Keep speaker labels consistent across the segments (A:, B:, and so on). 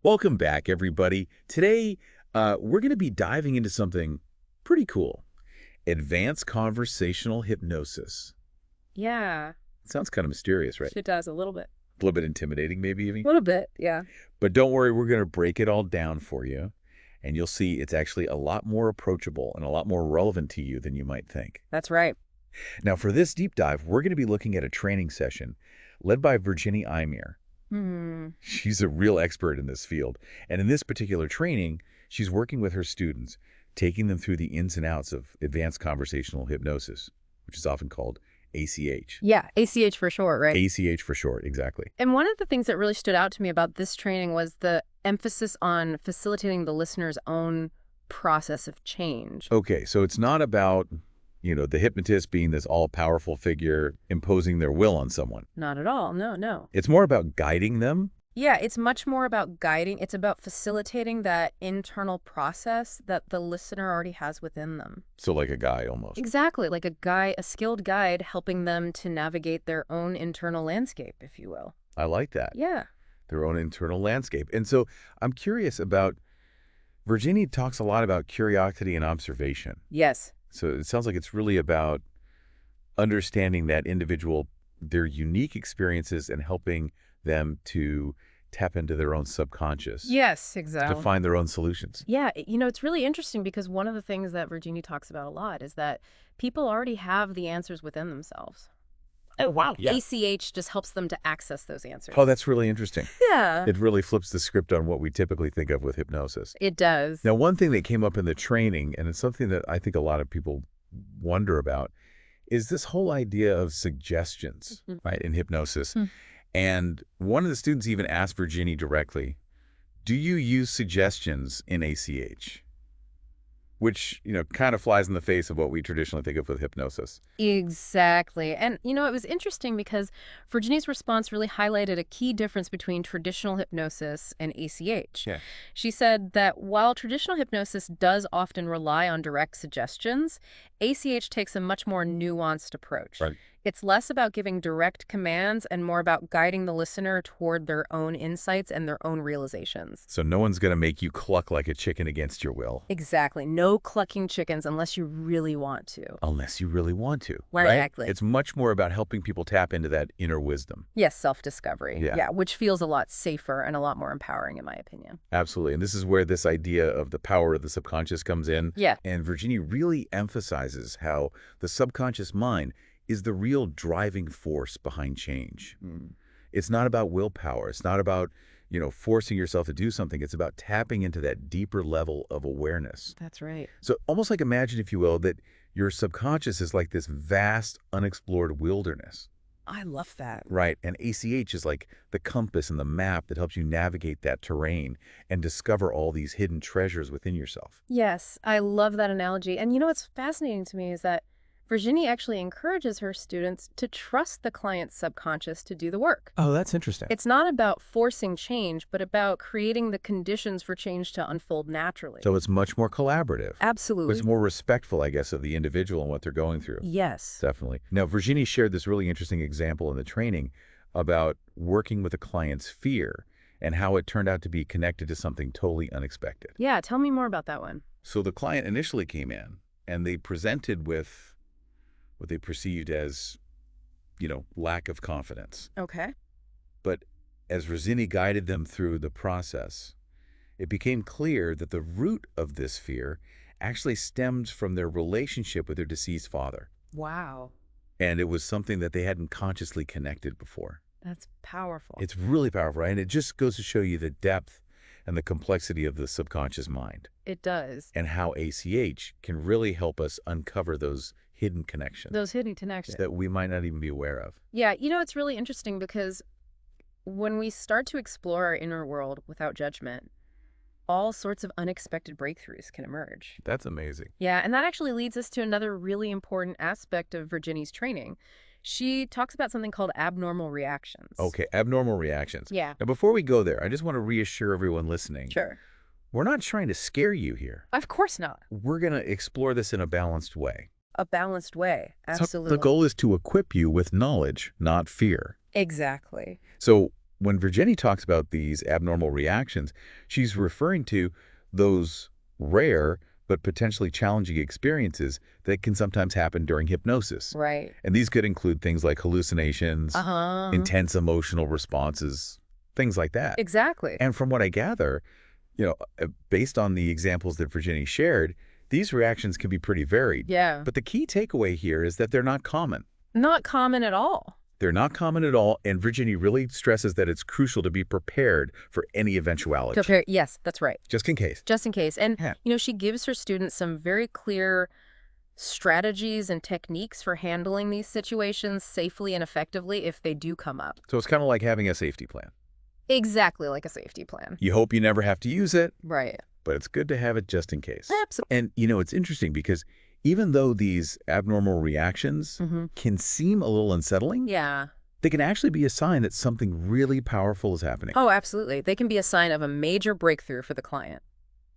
A: Welcome back, everybody. Today, we're going to be diving into something pretty cool. Advanced Conversational Hypnosis.
B: Yeah,
A: Sounds kind of mysterious, right?
B: it does a little bit.
A: A little bit intimidating, maybe even.
B: A little bit, yeah.
A: But don't worry, we're going to break it all down for you, and you'll see it's actually a lot more approachable and a lot more relevant to you than you might think.
B: That's right.
A: Now, for this deep dive, we're going to be looking at a training session led by Virginie Eymere.
B: Hmm.
A: She's a real expert in this field. And in this particular training, she's working with her students, taking them through the ins and outs of advanced conversational hypnosis, which is often called ACH.
B: Yeah, ACH for short, right?
A: ACH for short, exactly.
B: And one of the things that really stood out to me about this training was the emphasis on facilitating the listener's own process of change.
A: Okay, so it's not about, the hypnotist being this all-powerful figure imposing their will on someone.
B: Not at all. No, no.
A: It's more about guiding them.
B: Yeah, it's much more about guiding. It's about facilitating that internal process that the listener already has within them.
A: So like a guide almost.
B: Exactly, like a skilled guide helping them to navigate their own internal landscape, if you will.
A: I like that.
B: Yeah.
A: Their own internal landscape. And so I'm curious about, Virginie talks a lot about curiosity and observation.
B: Yes.
A: So it sounds like it's really about understanding that individual, their unique experiences, and helping them to tap into their own subconscious
B: Yes,
A: to
B: exactly.
A: find their own solutions.
B: Yeah, it's really interesting because one of the things that Virginie talks about a lot is that people already have the answers within themselves.
A: Oh, wow. Yeah.
B: ACH just helps them to access those answers.
A: Oh, that's really interesting.
B: Yeah.
A: It really flips the script on what we typically think of with hypnosis.
B: It does.
A: Now, one thing that came up in the training, and it's something that I think a lot of people wonder about, is this whole idea of suggestions, right, in hypnosis. And one of the students even asked Virginie directly, do you use suggestions in ACH? Which, kind of flies in the face of what we traditionally think of with hypnosis.
B: Exactly. And, it was interesting because Virginie's response really highlighted a key difference between traditional hypnosis and ACH.
A: Yeah.
B: She said that while traditional hypnosis does often rely on direct suggestions, ACH takes a much more nuanced approach.
A: Right.
B: It's less about giving direct commands and more about guiding the listener toward their own insights and their own realizations.
A: So no one's going to make you cluck like a chicken against your will.
B: Exactly. No clucking chickens unless you really want to.
A: Unless you really want to.
B: Exactly.
A: Right? It's much more about helping people tap into that inner wisdom.
B: Yes, self-discovery.
A: Yeah.
B: Which feels a lot safer and a lot more empowering, in my opinion.
A: Absolutely. And this is where this idea of the power of the subconscious comes in.
B: Yeah.
A: And Virginie really emphasizes how the subconscious mind is the real driving force behind change. It's not about willpower. It's not about, forcing yourself to do something. It's about tapping into that deeper level of awareness.
B: That's right.
A: So almost like imagine, if you will, that your subconscious is like this vast, unexplored wilderness.
B: I love that.
A: Right. And ACH is like the compass and the map that helps you navigate that terrain and discover all these hidden treasures within yourself.
B: Yes, I love that analogy. And what's fascinating to me is that Virginie actually encourages her students to trust the client's subconscious to do the work.
A: Oh, that's interesting.
B: It's not about forcing change, but about creating the conditions for change to unfold naturally.
A: So it's much more collaborative.
B: Absolutely.
A: It's more respectful, I guess, of the individual and what they're going through.
B: Yes.
A: Definitely. Now, Virginie shared this really interesting example in the training about working with a client's fear and how it turned out to be connected to something totally unexpected.
B: Yeah, tell me more about that one.
A: So the client initially came in and they presented with what they perceived as, lack of confidence.
B: Okay.
A: But as Virginie guided them through the process, it became clear that the root of this fear actually stems from their relationship with their deceased father.
B: Wow.
A: And it was something that they hadn't consciously connected before.
B: That's powerful.
A: It's really powerful, right? And it just goes to show you the depth and the complexity of the subconscious mind.
B: It does.
A: And how ACH can really help us uncover those hidden connections.
B: Those hidden connections.
A: That we might not even be aware of.
B: Yeah, it's really interesting because when we start to explore our inner world without judgment, all sorts of unexpected breakthroughs can emerge.
A: That's amazing.
B: Yeah, and that actually leads us to another really important aspect of Virginie's training. She talks about something called abnormal reactions.
A: Okay, abnormal reactions.
B: Yeah.
A: Now, before we go there, I just want to reassure everyone listening.
B: Sure.
A: We're not trying to scare you here.
B: Of course not.
A: We're going to explore this in a balanced way.
B: A balanced way. Absolutely.
A: So the goal is to equip you with knowledge, not fear.
B: Exactly.
A: So when Virginie talks about these abnormal reactions, she's referring to those rare but potentially challenging experiences that can sometimes happen during hypnosis.
B: Right.
A: And these could include things like hallucinations, intense emotional responses, things like that.
B: Exactly.
A: And from what I gather, based on the examples that Virginie shared, these reactions can be pretty varied.
B: Yeah.
A: But the key takeaway here is that they're not common.
B: Not common at all.
A: They're not common at all, and Virginie really stresses that it's crucial to be prepared for any eventuality.
B: Yes, that's right.
A: Just in case.
B: Just in case. And,
A: Yeah.
B: she gives her students some very clear strategies and techniques for handling these situations safely and effectively if they do come up.
A: So it's kind of like having a safety plan.
B: Exactly like a safety plan.
A: You hope you never have to use it,
B: Right.
A: but it's good to have it just in case.
B: Absolutely.
A: And, it's interesting because even though these abnormal reactions can seem a little unsettling,
B: Yeah.
A: they can actually be a sign that something really powerful is happening.
B: Oh, absolutely. They can be a sign of a major breakthrough for the client.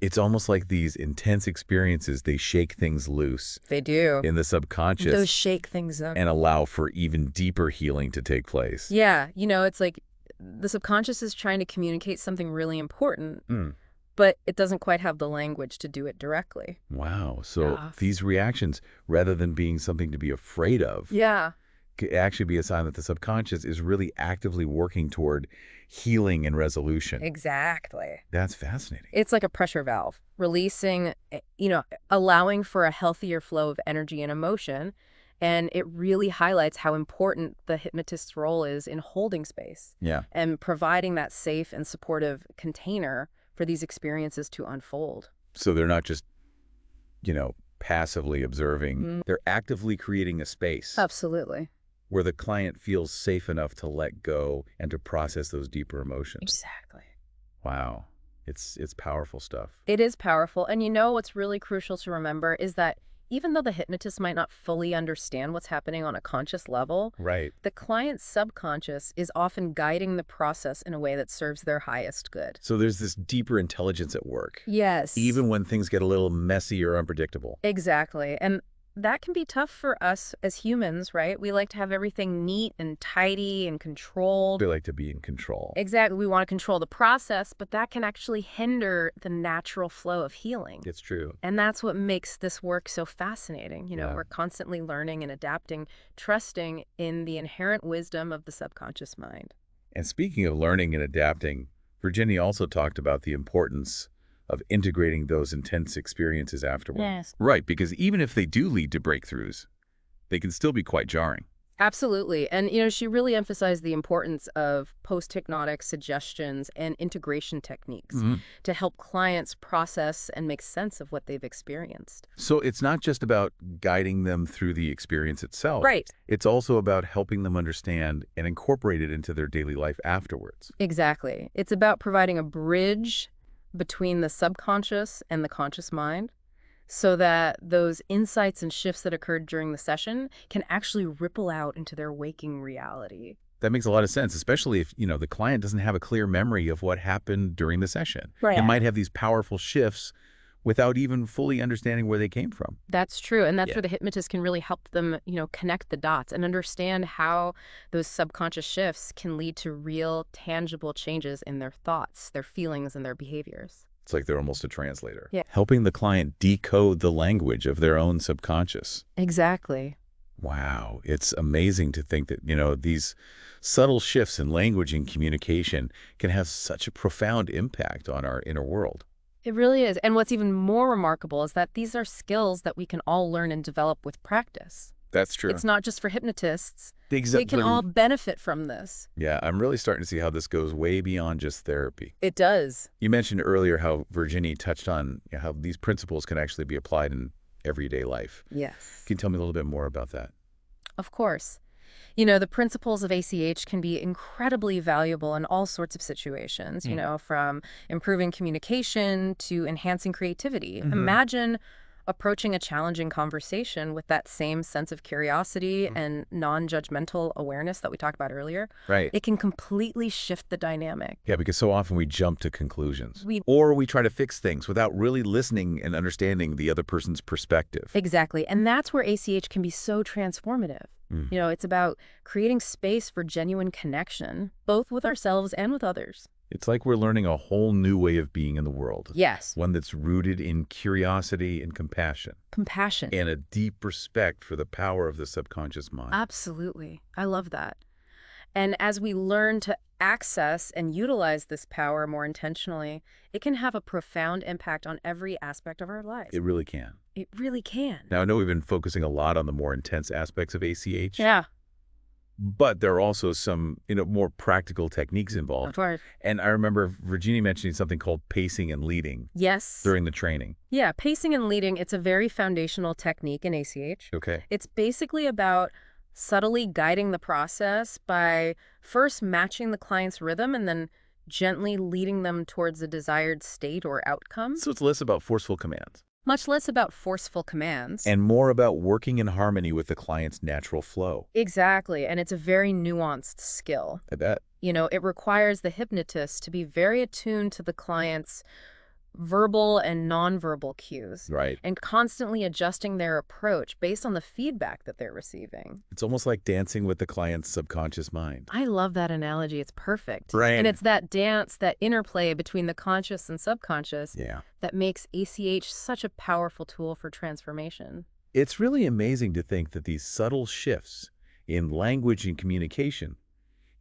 A: It's almost like these intense experiences, they shake things loose.
B: They do.
A: In the subconscious.
B: Those shake things up.
A: And allow for even deeper healing to take place.
B: Yeah. It's like the subconscious is trying to communicate something really important, but it doesn't quite have the language to do it directly.
A: Wow. So these reactions, rather than being something to be afraid of, could actually be a sign that the subconscious is really actively working toward healing and resolution.
B: Exactly.
A: That's fascinating.
B: It's like a pressure valve, releasing, allowing for a healthier flow of energy and emotion. And it really highlights how important the hypnotist's role is in holding space.
A: Yeah.
B: And providing that safe and supportive container for these experiences to unfold.
A: So they're not just, passively observing. They're actively creating a space.
B: Absolutely.
A: Where the client feels safe enough to let go and to process those deeper emotions.
B: Exactly.
A: Wow. It's powerful stuff.
B: It is powerful. And what's really crucial to remember is that even though the hypnotist might not fully understand what's happening on a conscious level,
A: right,
B: the client's subconscious is often guiding the process in a way that serves their highest good.
A: So there's this deeper intelligence at work.
B: Yes.
A: Even when things get a little messy or unpredictable.
B: Exactly. And that can be tough for us as humans, right? We like to have everything neat and tidy and controlled.
A: We like to be in control.
B: Exactly. We want to control the process, but that can actually hinder the natural flow of healing.
A: It's true.
B: And that's what makes this work so fascinating. We're constantly learning and adapting, trusting in the inherent wisdom of the subconscious mind.
A: And speaking of learning and adapting, Virginie also talked about the importance of integrating those intense experiences afterward.
B: Yes.
A: Right, because even if they do lead to breakthroughs, they can still be quite jarring.
B: Absolutely. And, she really emphasized the importance of post-hypnotic suggestions and integration techniques to help clients process and make sense of what they've experienced.
A: So it's not just about guiding them through the experience itself.
B: Right.
A: It's also about helping them understand and incorporate it into their daily life afterwards.
B: Exactly. It's about providing a bridge between the subconscious and the conscious mind, so that those insights and shifts that occurred during the session can actually ripple out into their waking reality.
A: That makes a lot of sense, especially if, the client doesn't have a clear memory of what happened during the session.
B: Right.
A: It might have these powerful shifts without even fully understanding where they came from.
B: That's true. And that's where the hypnotist can really help them, connect the dots and understand how those subconscious shifts can lead to real, tangible changes in their thoughts, their feelings, and their behaviors.
A: It's like they're almost a translator.
B: Yeah.
A: Helping the client decode the language of their own subconscious.
B: Exactly.
A: Wow. It's amazing to think that, these subtle shifts in language and communication can have such a profound impact on our inner world.
B: It really is. And what's even more remarkable is that these are skills that we can all learn and develop with practice.
A: That's true.
B: It's not just for hypnotists.
A: Exactly.
B: We can all benefit from this.
A: Yeah, I'm really starting to see how this goes way beyond just therapy.
B: It does.
A: You mentioned earlier how Virginie touched on how these principles can actually be applied in everyday life.
B: Yes.
A: Can you tell me a little bit more about that?
B: Of course. The principles of ACH can be incredibly valuable in all sorts of situations, from improving communication to enhancing creativity. Imagine approaching a challenging conversation with that same sense of curiosity and non-judgmental awareness that we talked about earlier,
A: Right.
B: it can completely shift the dynamic.
A: Yeah, because so often we jump to conclusions.
B: We
A: Or we try to fix things without really listening and understanding the other person's perspective.
B: Exactly. And that's where ACH can be so transformative. It's about creating space for genuine connection, both with ourselves and with others.
A: It's like we're learning a whole new way of being in the world.
B: Yes.
A: One that's rooted in curiosity and compassion.
B: Compassion.
A: And a deep respect for the power of the subconscious mind.
B: Absolutely. I love that. And as we learn to access and utilize this power more intentionally, it can have a profound impact on every aspect of our lives.
A: It really can.
B: It really can.
A: Now, I know we've been focusing a lot on the more intense aspects of ACH.
B: Yeah.
A: But there are also some, more practical techniques involved.
B: Of course.
A: And I remember Virginie mentioning something called pacing and leading.
B: Yes.
A: During the training.
B: Yeah, pacing and leading, it's a very foundational technique in ACH.
A: Okay.
B: It's basically about subtly guiding the process by first matching the client's rhythm and then gently leading them towards a desired state or outcome.
A: So it's less about forceful commands.
B: Much less about forceful commands.
A: And more about working in harmony with the client's natural flow.
B: Exactly, and it's a very nuanced skill.
A: I bet.
B: It requires the hypnotist to be very attuned to the client's verbal and nonverbal cues.
A: Right.
B: And constantly adjusting their approach based on the feedback that they're receiving.
A: It's almost like dancing with the client's subconscious mind.
B: I love that analogy. It's perfect.
A: Right.
B: And it's that dance, that interplay between the conscious and subconscious that makes ACH such a powerful tool for transformation.
A: It's really amazing to think that these subtle shifts in language and communication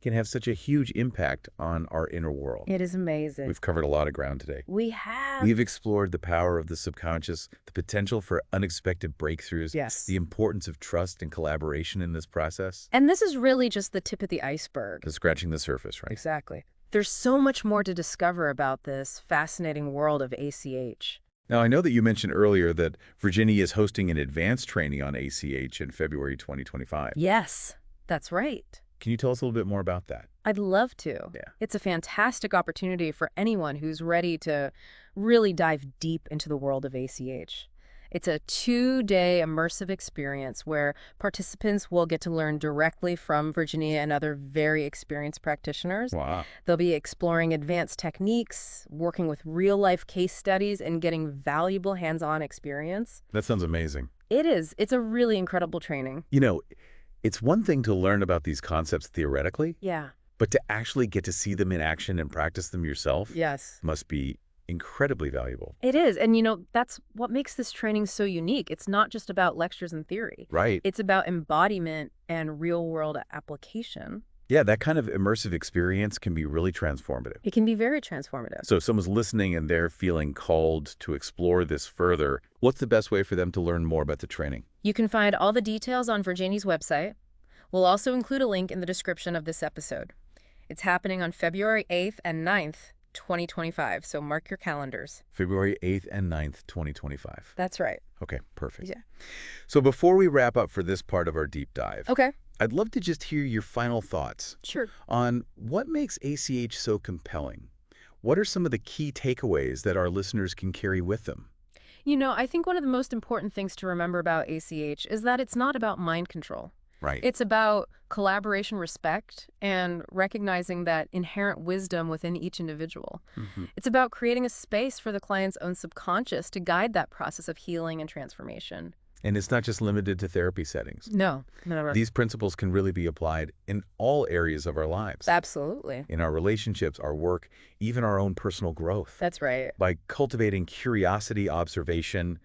A: can have such a huge impact on our inner world.
B: It is amazing.
A: We've covered a lot of ground today.
B: We have.
A: We've explored the power of the subconscious, the potential for unexpected breakthroughs,
B: Yes.
A: the importance of trust and collaboration in this process.
B: And this is really just the tip of the iceberg.
A: Just scratching the surface, right?
B: Exactly. There's so much more to discover about this fascinating world of ACH.
A: Now, I know that you mentioned earlier that Virginie is hosting an advanced training on ACH in February 2025.
B: Yes, that's right.
A: Can you tell us a little bit more about that?
B: I'd love to.
A: Yeah.
B: It's a fantastic opportunity for anyone who's ready to really dive deep into the world of ACH. It's a 2-day immersive experience where participants will get to learn directly from Virginie and other very experienced practitioners.
A: Wow.
B: They'll be exploring advanced techniques, working with real-life case studies, and getting valuable hands-on experience.
A: That sounds amazing.
B: It is. It's a really incredible training.
A: It's one thing to learn about these concepts theoretically,
B: Yeah.
A: but to actually get to see them in action and practice them yourself
B: Yes.
A: must be incredibly valuable.
B: It is. And, that's what makes this training so unique. It's not just about lectures and theory.
A: Right.
B: It's about embodiment and real-world application.
A: Yeah, that kind of immersive experience can be really transformative.
B: It can be very transformative.
A: So if someone's listening and they're feeling called to explore this further, what's the best way for them to learn more about the training?
B: You can find all the details on Virginie's website. We'll also include a link in the description of this episode. It's happening on February 8th and 9th, 2025, so mark your calendars.
A: February 8th and 9th, 2025.
B: That's right.
A: Okay, perfect.
B: Yeah.
A: So before we wrap up for this part of our deep dive,
B: Okay.
A: I'd love to just hear your final thoughts
B: Sure.
A: on what makes ACH so compelling. What are some of the key takeaways that our listeners can carry with them?
B: I think one of the most important things to remember about ACH is that it's not about mind control.
A: Right.
B: It's about collaboration, respect, and recognizing that inherent wisdom within each individual. It's about creating a space for the client's own subconscious to guide that process of healing and transformation.
A: And it's not just limited to therapy settings.
B: No, never.
A: These principles can really be applied in all areas of our lives.
B: Absolutely.
A: In our relationships, our work, even our own personal growth.
B: That's right.
A: By cultivating curiosity, observation,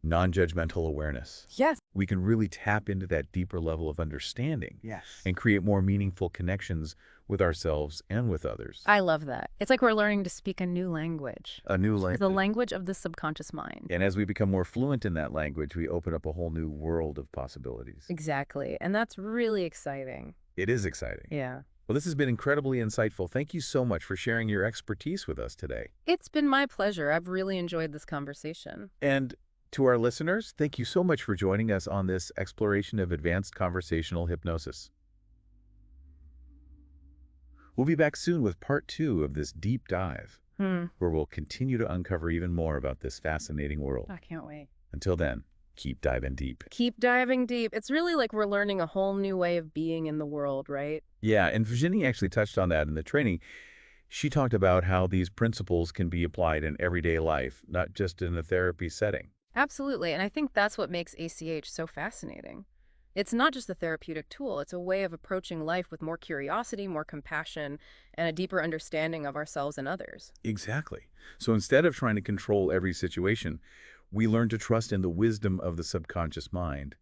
A: non-judgmental awareness.
B: Yes.
A: We can really tap into that deeper level of understanding.
B: Yes.
A: And create more meaningful connections with ourselves and with others.
B: I love that. It's like we're learning to speak a new language.
A: A new language.
B: The language of the subconscious mind.
A: And as we become more fluent in that language, we open up a whole new world of possibilities.
B: Exactly. And that's really exciting.
A: It is exciting.
B: Yeah.
A: Well, this has been incredibly insightful. Thank you so much for sharing your expertise with us today.
B: It's been my pleasure. I've really enjoyed this conversation.
A: And to our listeners, thank you so much for joining us on this exploration of advanced conversational hypnosis. We'll be back soon with part 2 of this deep dive. where we'll continue to uncover even more about this fascinating world.
B: I can't wait.
A: Until then, keep diving deep.
B: Keep diving deep. It's really like we're learning a whole new way of being in the world, right?
A: Yeah, and Virginie actually touched on that in the training. She talked about how these principles can be applied in everyday life, not just in a therapy setting.
B: Absolutely. And I think that's what makes ACH so fascinating. It's not just a therapeutic tool. It's a way of approaching life with more curiosity, more compassion, and a deeper understanding of ourselves and others.
A: Exactly. So instead of trying to control every situation, we learn to trust in the wisdom of the subconscious mind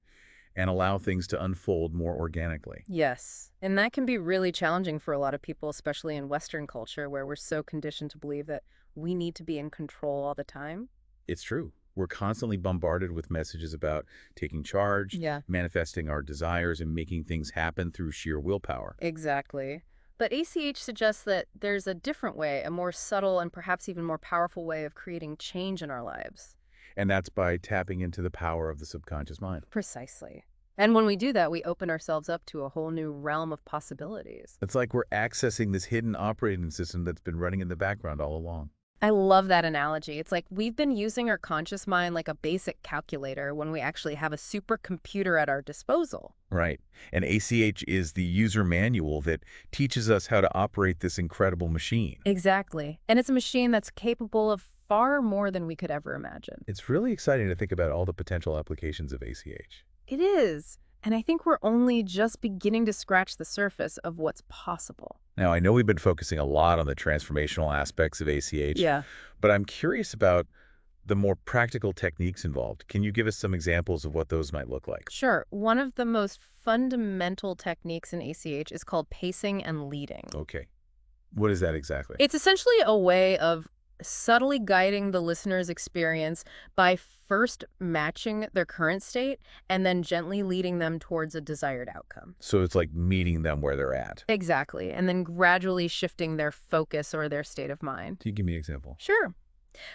A: and allow things to unfold more organically.
B: Yes. And that can be really challenging for a lot of people, especially in Western culture, where we're so conditioned to believe that we need to be in control all the time.
A: It's true. We're constantly bombarded with messages about taking charge,
B: Yeah.
A: manifesting our desires, and making things happen through sheer willpower.
B: Exactly. But ACH suggests that there's a different way, a more subtle and perhaps even more powerful way of creating change in our lives.
A: And that's by tapping into the power of the subconscious mind.
B: Precisely. And when we do that, we open ourselves up to a whole new realm of possibilities.
A: It's like we're accessing this hidden operating system that's been running in the background all along.
B: I love that analogy. It's like we've been using our conscious mind like a basic calculator when we actually have a supercomputer at our disposal.
A: Right. And ACH is the user manual that teaches us how to operate this incredible machine.
B: Exactly. And it's a machine that's capable of far more than we could ever imagine.
A: It's really exciting to think about all the potential applications of ACH.
B: It is. And I think we're only just beginning to scratch the surface of what's possible.
A: Now, I know we've been focusing a lot on the transformational aspects of ACH,
B: Yeah.
A: but I'm curious about the more practical techniques involved. Can you give us some examples of what those might look like?
B: Sure. One of the most fundamental techniques in ACH is called pacing and leading.
A: Okay. What is that exactly?
B: It's essentially a way of subtly guiding the listener's experience by first matching their current state and then gently leading them towards a desired outcome.
A: So it's like meeting them where they're at.
B: Exactly. And then gradually shifting their focus or their state of mind.
A: Can you give me an example?
B: Sure.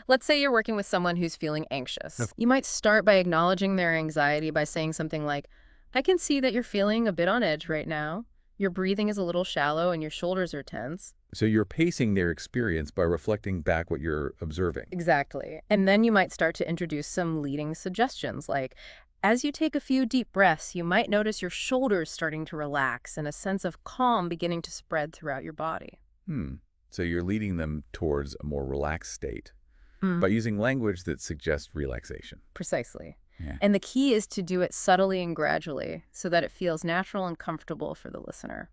B: Let's say you're working with someone who's feeling anxious.
A: Okay.
B: You might start by acknowledging their anxiety by saying something like, I can see that you're feeling a bit on edge right now. Your breathing is a little shallow and your shoulders are tense.
A: So you're pacing their experience by reflecting back what you're observing.
B: Exactly. And then you might start to introduce some leading suggestions like, as you take a few deep breaths, you might notice your shoulders starting to relax and a sense of calm beginning to spread throughout your body.
A: So you're leading them towards a more relaxed state by using language that suggests relaxation.
B: Precisely.
A: Yeah.
B: And the key is to do it subtly and gradually so that it feels natural and comfortable for the listener.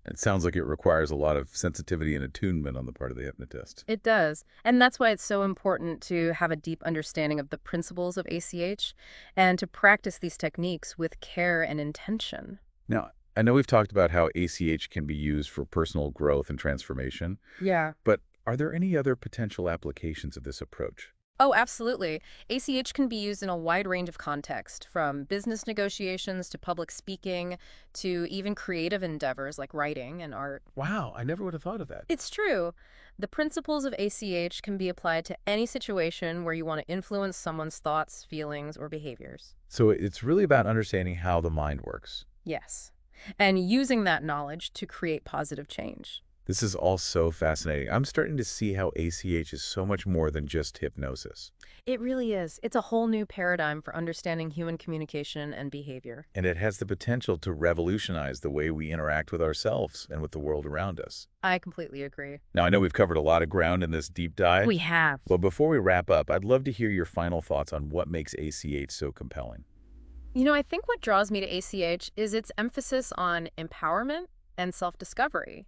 A: It sounds like it requires a lot of sensitivity and attunement on the part of the hypnotist.
B: It does. And that's why it's so important to have a deep understanding of the principles of ACH and to practice these techniques with care and intention.
A: Now, I know we've talked about how ACH can be used for personal growth and transformation,
B: Yeah.
A: but are there any other potential applications of this approach?
B: Oh, absolutely. ACH can be used in a wide range of contexts, from business negotiations to public speaking to even creative endeavors like writing and art.
A: Wow, I never would have thought of that.
B: It's true. The principles of ACH can be applied to any situation where you want to influence someone's thoughts, feelings, or behaviors.
A: So it's really about understanding how the mind works.
B: Yes. And using that knowledge to create positive change.
A: This is all so fascinating. I'm starting to see how ACH is so much more than just hypnosis.
B: It really is. It's a whole new paradigm for understanding human communication and behavior.
A: And it has the potential to revolutionize the way we interact with ourselves and with the world around us.
B: I completely agree.
A: Now, I know we've covered a lot of ground in this deep dive.
B: We have.
A: But before we wrap up, I'd love to hear your final thoughts on what makes ACH so compelling.
B: You know, I think what draws me to ACH is its emphasis on empowerment and self-discovery.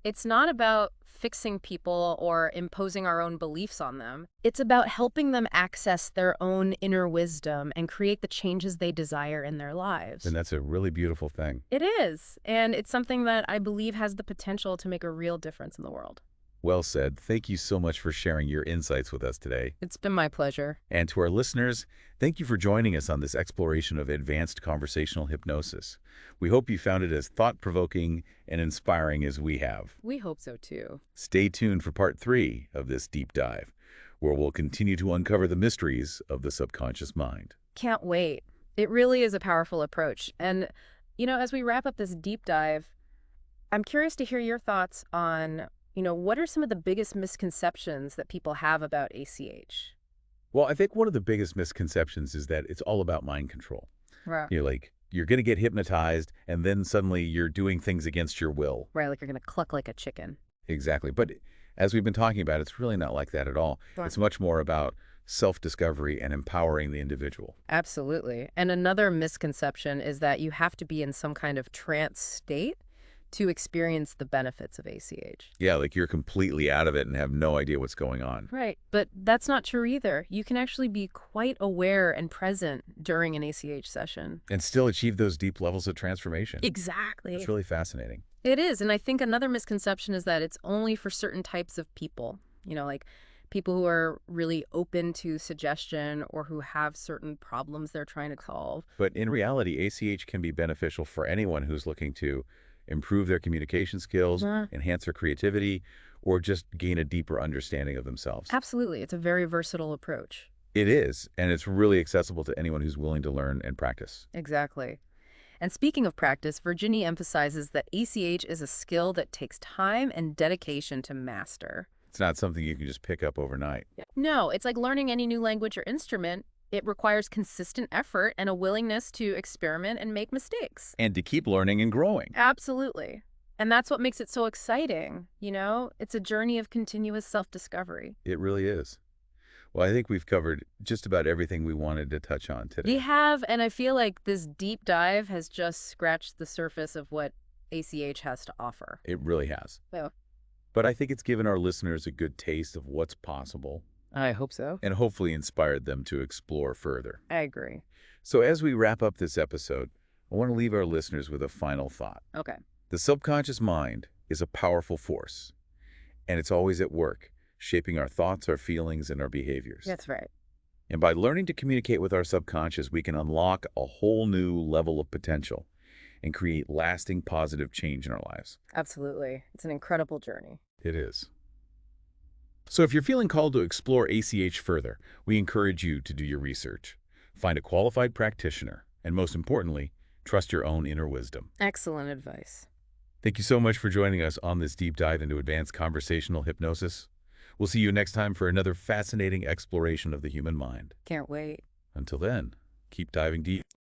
B: It's not about fixing people or imposing our own beliefs on them. It's about helping them access their own inner wisdom and create the changes they desire in their lives.
A: And that's a really beautiful thing.
B: It is. And it's something that I believe has the potential to make a real difference in the world.
A: Well said. Thank you so much for sharing your insights with us today.
B: It's been my pleasure.
A: And to our listeners, thank you for joining us on this exploration of advanced conversational hypnosis. We hope you found it as thought-provoking and inspiring as we have.
B: We hope so, too.
A: Stay tuned for part 3 of this deep dive, where we'll continue to uncover the mysteries of the subconscious mind.
B: Can't wait. It really is a powerful approach. And, you know, as we wrap up this deep dive, I'm curious to hear your thoughts on what are some of the biggest misconceptions that people have about ACH?
A: Well, I think one of the biggest misconceptions is that it's all about mind control.
B: Right.
A: You're going to get hypnotized, and then suddenly you're doing things against your will.
B: Right, like you're going to cluck like a chicken.
A: Exactly. But as we've been talking about, it's really not like that at all.
B: Right.
A: It's much more about self-discovery and empowering the individual.
B: Absolutely. And another misconception is that you have to be in some kind of trance state to experience the benefits of ACH.
A: Yeah, like you're completely out of it and have no idea what's going on.
B: Right. But that's not true either. You can actually be quite aware and present during an ACH session.
A: And still achieve those deep levels of transformation.
B: Exactly.
A: It's really fascinating.
B: It is. And I think another misconception is that it's only for certain types of people, like people who are really open to suggestion or who have certain problems they're trying to solve.
A: But in reality, ACH can be beneficial for anyone who's looking to improve their communication skills, enhance their creativity, or just gain a deeper understanding of themselves.
B: Absolutely. It's a very versatile approach.
A: It is, and it's really accessible to anyone who's willing to learn and practice.
B: Exactly. And speaking of practice, Virginie emphasizes that ACH is a skill that takes time and dedication to master.
A: It's not something you can just pick up overnight.
B: No, it's like learning any new language or instrument. It requires consistent effort and a willingness to experiment and make mistakes.
A: And to keep learning and growing.
B: Absolutely. And that's what makes it so exciting, It's a journey of continuous self-discovery.
A: It really is. Well, I think we've covered just about everything we wanted to touch on today.
B: We have, and I feel like this deep dive has just scratched the surface of what ACH has to offer.
A: It really has.
B: Yeah.
A: But I think it's given our listeners a good taste of what's possible.
B: I hope so.
A: And hopefully inspired them to explore further.
B: I agree.
A: So as we wrap up this episode, I want to leave our listeners with a final thought.
B: Okay.
A: The subconscious mind is a powerful force, and it's always at work, shaping our thoughts, our feelings, and our behaviors.
B: That's right.
A: And by learning to communicate with our subconscious, we can unlock a whole new level of potential and create lasting positive change in our lives.
B: Absolutely. It's an incredible journey.
A: It is. So if you're feeling called to explore ACH further, we encourage you to do your research. Find a qualified practitioner, and most importantly, trust your own inner wisdom.
B: Excellent advice.
A: Thank you so much for joining us on this deep dive into advanced conversational hypnosis. We'll see you next time for another fascinating exploration of the human mind.
B: Can't wait.
A: Until then, keep diving deep.